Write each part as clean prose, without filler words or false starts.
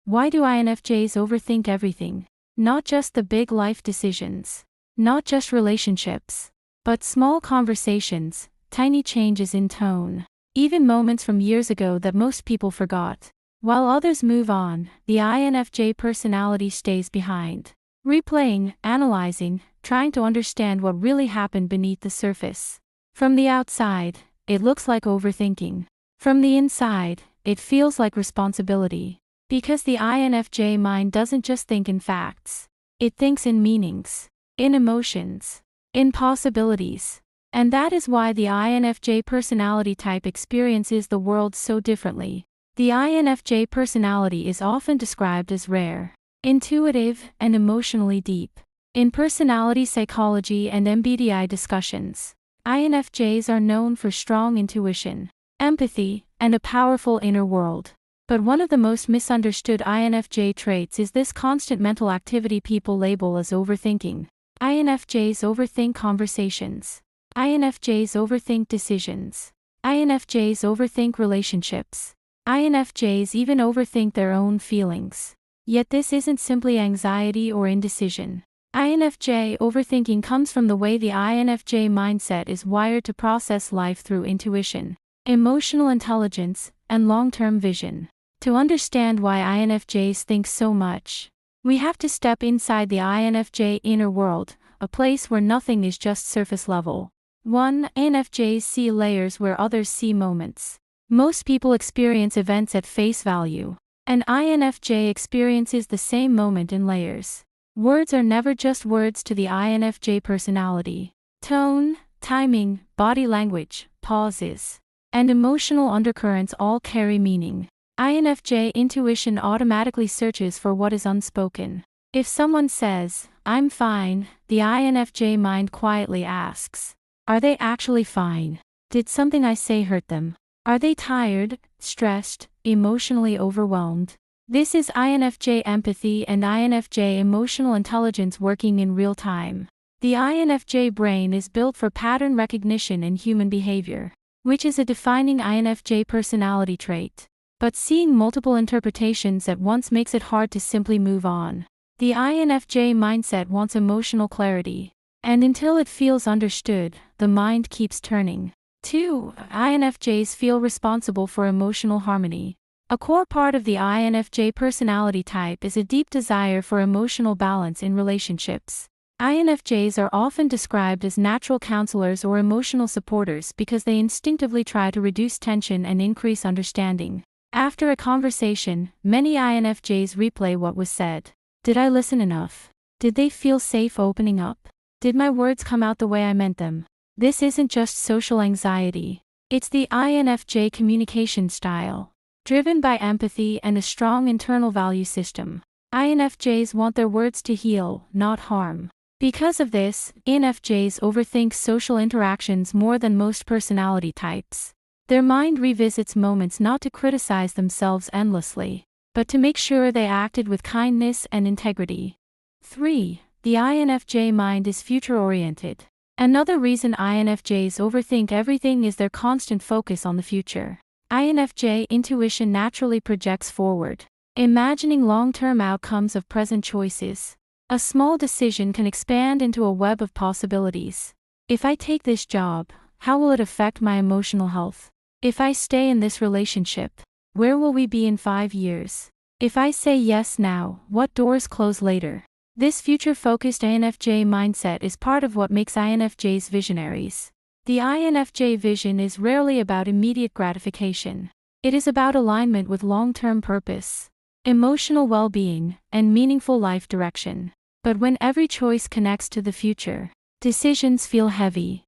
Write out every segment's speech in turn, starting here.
Why do INFJs overthink everything? Not just the big life decisions. Not just relationships. But small conversations, tiny changes in tone. Even moments from years ago that most people forgot. While others move on, the INFJ personality stays behind. Replaying, analyzing, trying to understand what really happened beneath the surface. From the outside, it looks like overthinking. From the inside, it feels like responsibility. Because the INFJ mind doesn't just think in facts. It thinks in meanings, in emotions, in possibilities. And that is why the INFJ personality type experiences the world so differently. The INFJ personality is often described as rare, intuitive, and emotionally deep. In personality psychology and MBTI discussions, INFJs are known for strong intuition, empathy, and a powerful inner world. But one of the most misunderstood INFJ traits is this constant mental activity people label as overthinking. INFJs overthink conversations. INFJs overthink decisions. INFJs overthink relationships. INFJs even overthink their own feelings. Yet this isn't simply anxiety or indecision. INFJ overthinking comes from the way the INFJ mindset is wired to process life through intuition, emotional intelligence, and long-term vision. To understand why INFJs think so much, we have to step inside the INFJ inner world, a place where nothing is just surface level. 1. INFJs see layers where others see moments. Most people experience events at face value. An INFJ experiences the same moment in layers. Words are never just words to the INFJ personality. Tone, timing, body language, pauses, and emotional undercurrents all carry meaning. INFJ intuition automatically searches for what is unspoken. If someone says, "I'm fine," the INFJ mind quietly asks, "Are they actually fine? Did something I say hurt them? Are they tired, stressed, emotionally overwhelmed?" This is INFJ empathy and INFJ emotional intelligence working in real time. The INFJ brain is built for pattern recognition in human behavior, which is a defining INFJ personality trait. But seeing multiple interpretations at once makes it hard to simply move on. The INFJ mindset wants emotional clarity. And until it feels understood, the mind keeps turning. 2. INFJs feel responsible for emotional harmony. A core part of the INFJ personality type is a deep desire for emotional balance in relationships. INFJs are often described as natural counselors or emotional supporters because they instinctively try to reduce tension and increase understanding. After a conversation, many INFJs replay what was said. Did I listen enough? Did they feel safe opening up? Did my words come out the way I meant them? This isn't just social anxiety. It's the INFJ communication style. Driven by empathy and a strong internal value system. INFJs want their words to heal, not harm. Because of this, INFJs overthink social interactions more than most personality types. Their mind revisits moments not to criticize themselves endlessly, but to make sure they acted with kindness and integrity. 3. The INFJ mind is future-oriented. Another reason INFJs overthink everything is their constant focus on the future. INFJ intuition naturally projects forward, imagining long-term outcomes of present choices. A small decision can expand into a web of possibilities. If I take this job, how will it affect my emotional health? If I stay in this relationship, where will we be in 5 years? If I say yes now, what doors close later? This future-focused INFJ mindset is part of what makes INFJs visionaries. The INFJ vision is rarely about immediate gratification. It is about alignment with long-term purpose, emotional well-being, and meaningful life direction. But when every choice connects to the future, decisions feel heavy.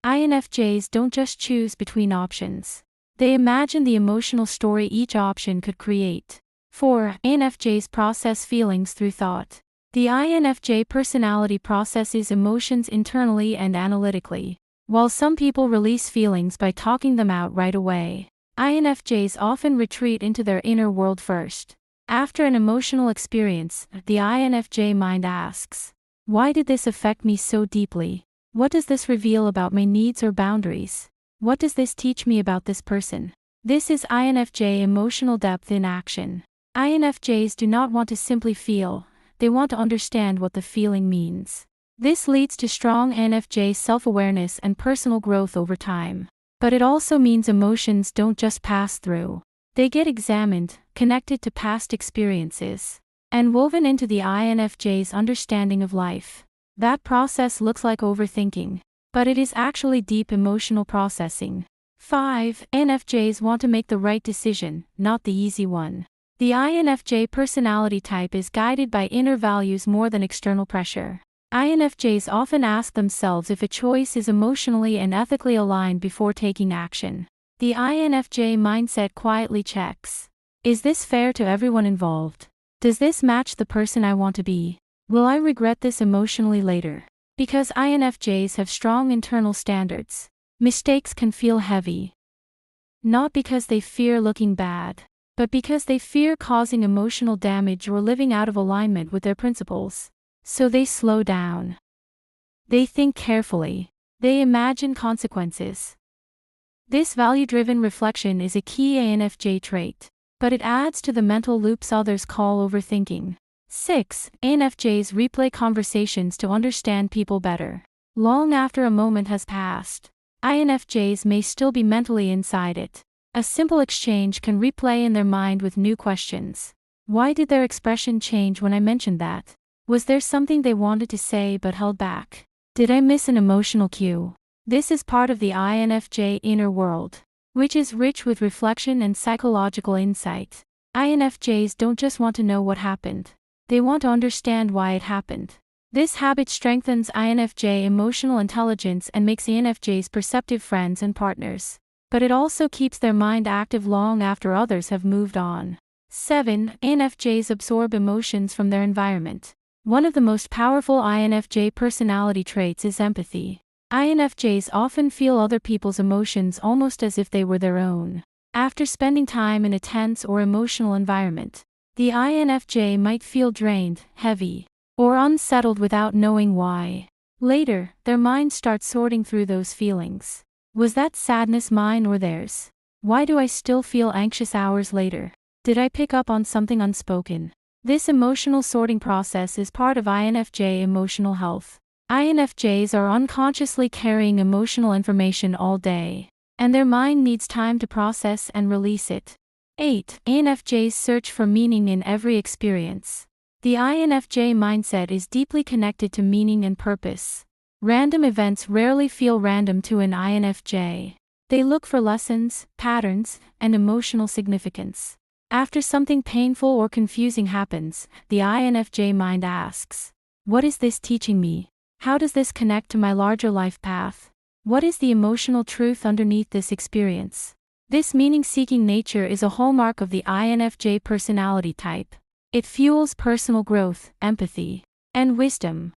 INFJs don't just choose between options. They imagine the emotional story each option could create. 4. INFJs process feelings through thought. The INFJ personality processes emotions internally and analytically. While some people release feelings by talking them out right away, INFJs often retreat into their inner world first. After an emotional experience, the INFJ mind asks, "Why did this affect me so deeply? What does this reveal about my needs or boundaries? What does this teach me about this person?" This is INFJ emotional depth in action. INFJs do not want to simply feel, they want to understand what the feeling means. This leads to strong INFJ self-awareness and personal growth over time. But it also means emotions don't just pass through. They get examined, connected to past experiences, and woven into the INFJ's understanding of life. That process looks like overthinking, but it is actually deep emotional processing. 5. INFJs want to make the right decision, not the easy one. The INFJ personality type is guided by inner values more than external pressure. INFJs often ask themselves if a choice is emotionally and ethically aligned before taking action. The INFJ mindset quietly checks. Is this fair to everyone involved? Does this match the person I want to be? Will I regret this emotionally later? Because INFJs have strong internal standards, mistakes can feel heavy. Not because they fear looking bad, but because they fear causing emotional damage or living out of alignment with their principles. So they slow down. They think carefully. They imagine consequences. This value-driven reflection is a key INFJ trait, but it adds to the mental loops others call overthinking. 6. INFJs replay conversations to understand people better. Long after a moment has passed, INFJs may still be mentally inside it. A simple exchange can replay in their mind with new questions. Why did their expression change when I mentioned that? Was there something they wanted to say but held back? Did I miss an emotional cue? This is part of the INFJ inner world, which is rich with reflection and psychological insight. INFJs don't just want to know what happened. They want to understand why it happened. This habit strengthens INFJ emotional intelligence and makes INFJs perceptive friends and partners. But it also keeps their mind active long after others have moved on. 7. INFJs absorb emotions from their environment. One of the most powerful INFJ personality traits is empathy. INFJs often feel other people's emotions almost as if they were their own. After spending time in a tense or emotional environment, the INFJ might feel drained, heavy, or unsettled without knowing why. Later, their mind starts sorting through those feelings. Was that sadness mine or theirs? Why do I still feel anxious hours later? Did I pick up on something unspoken? This emotional sorting process is part of INFJ emotional health. INFJs are unconsciously carrying emotional information all day, and their mind needs time to process and release it. 8. INFJs search for meaning in every experience. The INFJ mindset is deeply connected to meaning and purpose. Random events rarely feel random to an INFJ. They look for lessons, patterns, and emotional significance. After something painful or confusing happens, the INFJ mind asks, what is this teaching me? How does this connect to my larger life path? What is the emotional truth underneath this experience? This meaning-seeking nature is a hallmark of the INFJ personality type. It fuels personal growth, empathy, and wisdom.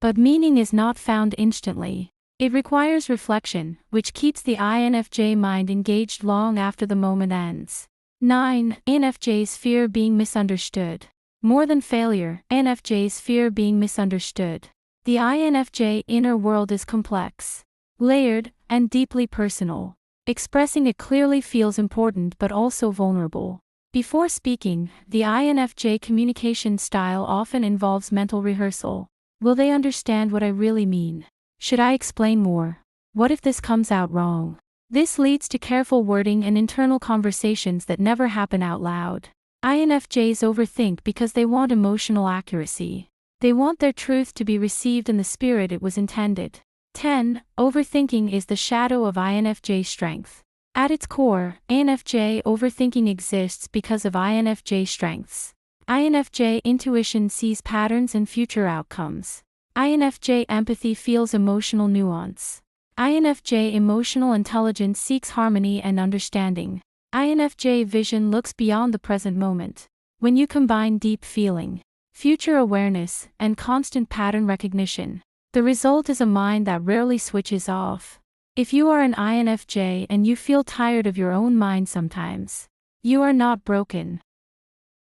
But meaning is not found instantly. It requires reflection, which keeps the INFJ mind engaged long after the moment ends. 9. INFJs fear being misunderstood. More than failure, INFJs fear being misunderstood. The INFJ inner world is complex, layered, and deeply personal. Expressing it clearly feels important but also vulnerable. Before speaking, the INFJ communication style often involves mental rehearsal. Will they understand what I really mean? Should I explain more? What if this comes out wrong? This leads to careful wording and internal conversations that never happen out loud. INFJs overthink because they want emotional accuracy. They want their truth to be received in the spirit it was intended. 10. Overthinking is the shadow of INFJ strength. At its core, INFJ overthinking exists because of INFJ strengths. INFJ intuition sees patterns and future outcomes. INFJ empathy feels emotional nuance. INFJ emotional intelligence seeks harmony and understanding. INFJ vision looks beyond the present moment. When you combine deep feeling, future awareness, and constant pattern recognition, the result is a mind that rarely switches off. If you are an INFJ and you feel tired of your own mind sometimes, you are not broken.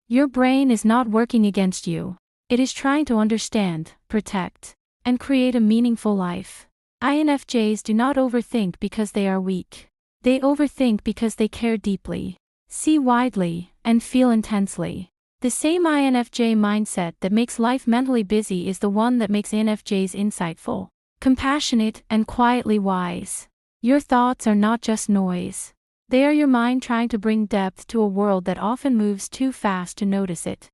Your brain is not working against you. It is trying to understand, protect, and create a meaningful life. INFJs do not overthink because they are weak. They overthink because they care deeply. see widely, and feel intensely. The same INFJ mindset that makes life mentally busy is the one that makes INFJs insightful, compassionate, and quietly wise. Your thoughts are not just noise. They are your mind trying to bring depth to a world that often moves too fast to notice it.